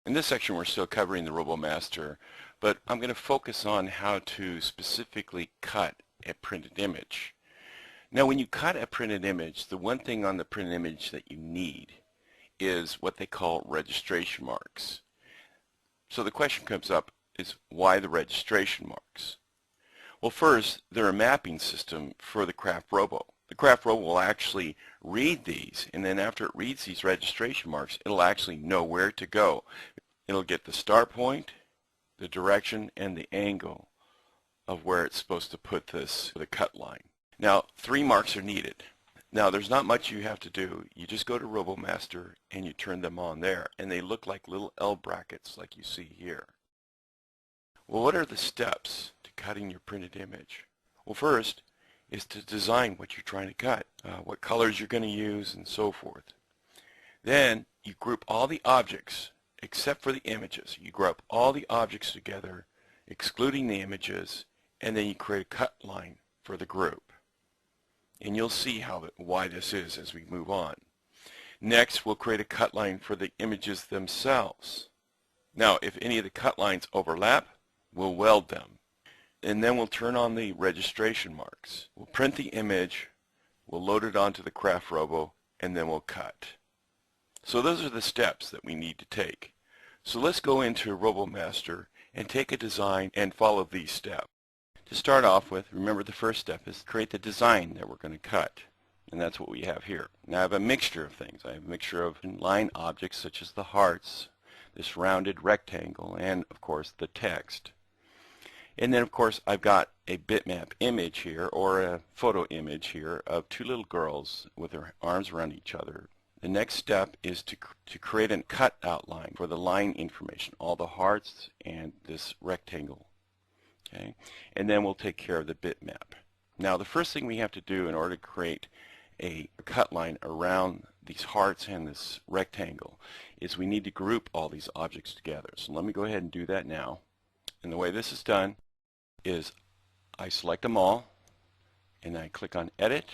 In this section we're still covering the RoboMaster, but I'm going to focus on how to specifically cut a printed image. Now when you cut a printed image, the one thing on the printed image that you need is what they call registration marks. So the question comes up is, why the registration marks? Well, first, they're a mapping system for the Craft Robo. The Craft Robo will actually read these, and then after it reads these registration marks, it'll actually know where to go. It'll get the start point, the direction, and the angle of where it's supposed to put this, the cut line. Now, 3 marks are needed. Now, there's not much you have to do. You just go to RoboMaster and you turn them on there, and they look like little L brackets like you see here. Well, what are the steps to cutting your printed image? Well, first is to design what you're trying to cut, what colors you're going to use, and so forth. Then you group all the objects except for the images. You group all the objects together, excluding the images, and then you create a cut line for the group. And you'll see why this is as we move on. Next, we'll create a cut line for the images themselves. Now, if any of the cut lines overlap, we'll weld them. And then we'll turn on the registration marks. We'll print the image, we'll load it onto the Craft Robo, and then we'll cut. So those are the steps that we need to take. So let's go into RoboMaster and take a design and follow these steps. To start off with, remember the first step is to create the design that we're going to cut. And that's what we have here. Now I have a mixture of things. I have a mixture of line objects such as the hearts, this rounded rectangle, and of course the text. And then of course I've got a bitmap image here, or a photo image here, of 2 little girls with their arms around each other. The next step is to create a cut outline for the line information, all the hearts and this rectangle. Okay? And then we'll take care of the bitmap. Now the first thing we have to do in order to create a cut line around these hearts and this rectangle is we need to group all these objects together. So let me go ahead and do that now. And the way this is done is I select them all and I click on Edit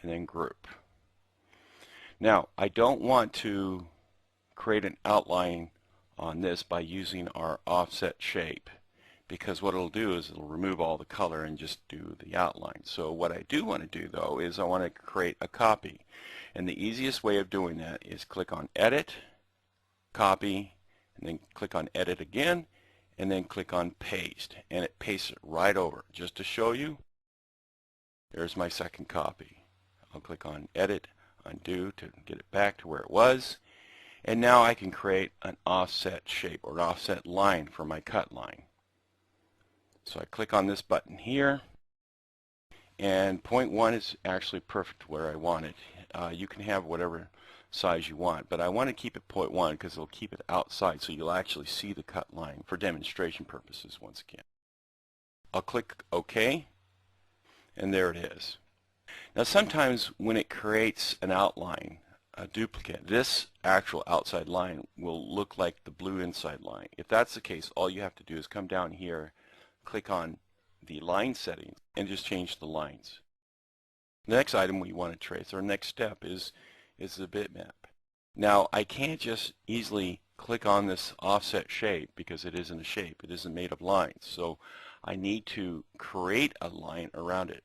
and then Group. Now I don't want to create an outline on this by using our offset shape, because what it'll do is it'll remove all the color and just do the outline. So what I do want to do though is I want to create a copy, and the easiest way of doing that is click on Edit, Copy, and then click on Edit again, and then click on Paste, and it pastes it right over. Just to show you, there's my second copy. I'll click on Edit, Undo to get it back to where it was, and now I can create an offset shape or an offset line for my cut line. So I click on this button here, and point 1 is actually perfect where I want it. You can have whatever size you want, but I want to keep it point 1 because it'll keep it outside so you'll actually see the cut line for demonstration purposes once again. I'll click OK, and there it is. Now sometimes when it creates an outline, a duplicate, this actual outside line will look like the blue inside line. If that's the case, all you have to do is come down here, click on the line settings, and just change the lines. The next item we want to trace, our next step, is the bitmap. Now I can't just easily click on this offset shape because it isn't a shape, it isn't made of lines. So I need to create a line around it.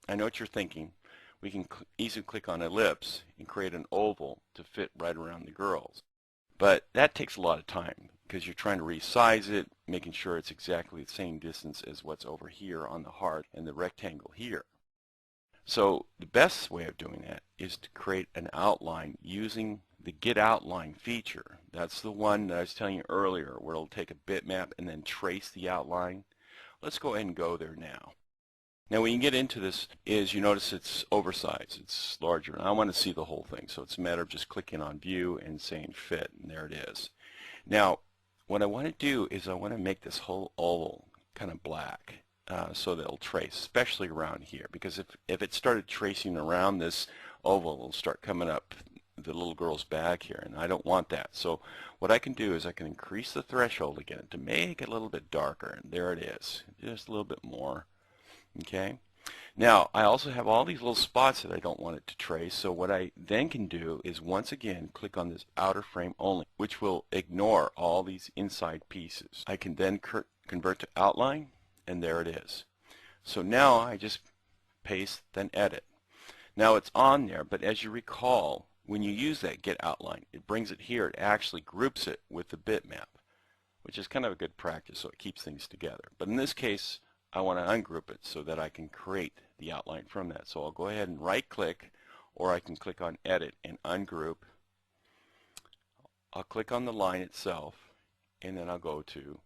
I know what you're thinking. We can easily click on ellipse and create an oval to fit right around the girls. But that takes a lot of time because you're trying to resize it, making sure it's exactly the same distance as what's over here on the heart and the rectangle here. So the best way of doing that is to create an outline using the Get Outline feature. That's the one that I was telling you earlier where it'll take a bitmap and then trace the outline. Let's go ahead and go there now. Now when you get into this is you notice it's oversized, it's larger, and I want to see the whole thing, so it's a matter of just clicking on View and saying Fit, and there it is. Now what I want to do is I want to make this whole oval kind of black so that it'll trace, especially around here, because if it started tracing around this oval, it'll start coming up the little girl's back here, and I don't want that. So what I can do is I can increase the threshold again to make it a little bit darker, and there it is, just a little bit more. Okay. Now, I also have all these little spots that I don't want it to trace, so what I then can do is once again click on this outer frame only, which will ignore all these inside pieces. I can then convert to outline, and there it is. So now I just paste, then edit. Now it's on there, but as you recall, when you use that get outline, it brings it here. It actually groups it with the bitmap, which is kind of a good practice, so it keeps things together. But in this case, I want to ungroup it so that I can create the outline from that. So I'll go ahead and right click, or I can click on edit and ungroup. I'll click on the line itself, and then I'll go to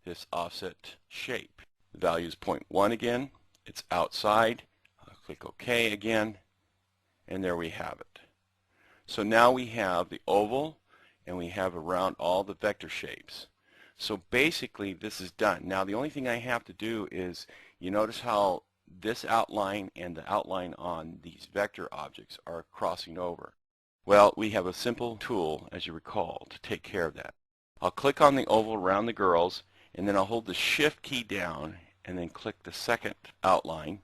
this offset shape. The value is 0.1 again. It's outside. I'll click OK again, and there we have it. So now we have the oval, and we have around all the vector shapes. So basically this is done. Now the only thing I have to do is, you notice how this outline and the outline on these vector objects are crossing over. Well, we have a simple tool, as you recall, to take care of that. I'll click on the oval around the girls, and then I'll hold the Shift key down and then click the second outline,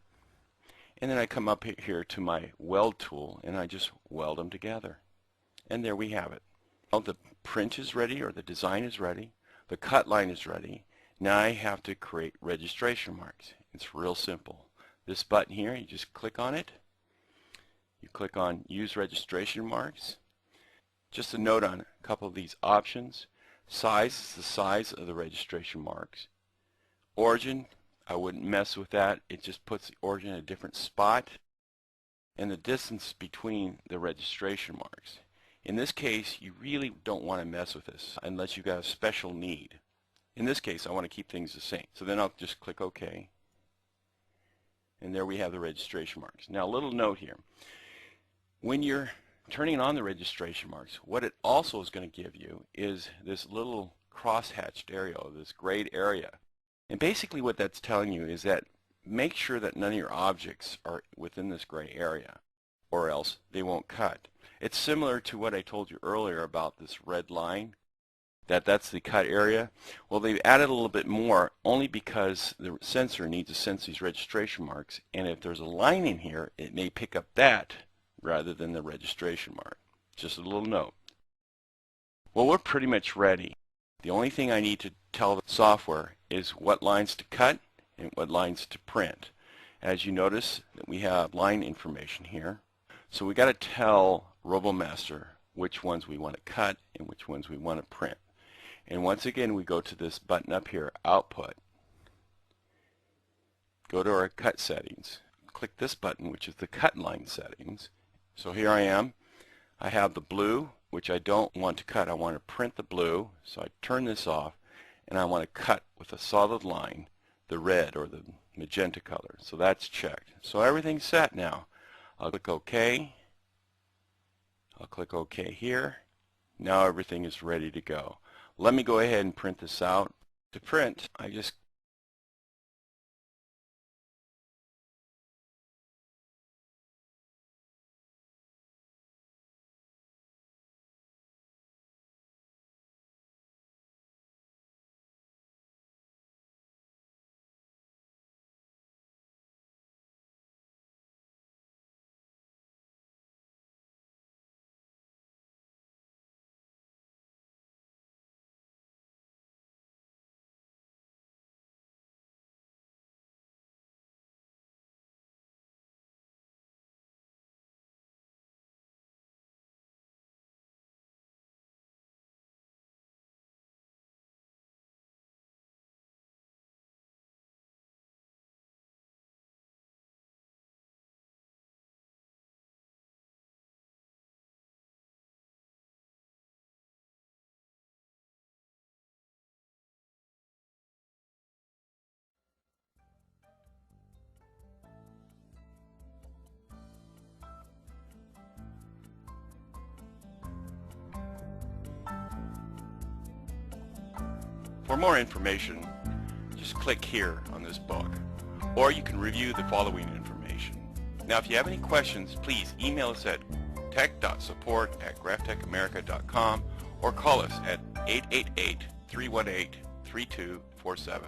and then I come up here to my weld tool and I just weld them together, and there we have it. Well, the print is ready, or the design is ready. The cut line is ready. Now I have to create registration marks. It's real simple. This button here, you just click on it. You click on Use Registration Marks. Just a note on a couple of these options. Size is the size of the registration marks. Origin, I wouldn't mess with that. It just puts the origin in a different spot. And the distance between the registration marks. In this case, you really don't want to mess with this unless you've got a special need. In this case, I want to keep things the same. So then I'll just click OK. And there we have the registration marks. Now a little note here. When you're turning on the registration marks, what it also is going to give you is this little cross-hatched area, this grayed area. And basically what that's telling you is that make sure that none of your objects are within this gray area, or else they won't cut. It's similar to what I told you earlier about this red line, that's the cut area. Well, they've added a little bit more only because the sensor needs to sense these registration marks, and if there's a line in here, it may pick up that rather than the registration mark. Just a little note. Well, we're pretty much ready. The only thing I need to tell the software is what lines to cut and what lines to print. As you notice, that we have line information here. So we got to tell RoboMaster which ones we want to cut and which ones we want to print. And once again, we go to this button up here, Output. Go to our cut settings. Click this button, which is the cut line settings. So here I am. I have the blue, which I don't want to cut. I want to print the blue. So I turn this off, and I want to cut with a solid line the red or the magenta color. So that's checked. So everything's set now. I'll click OK. I'll click OK here. Now everything is ready to go. Let me go ahead and print this out. To print, I just For more information, just click here on this book, or you can review the following information. Now, if you have any questions, please email us at tech.support@graphtechamerica.com or call us at 888-318-3247.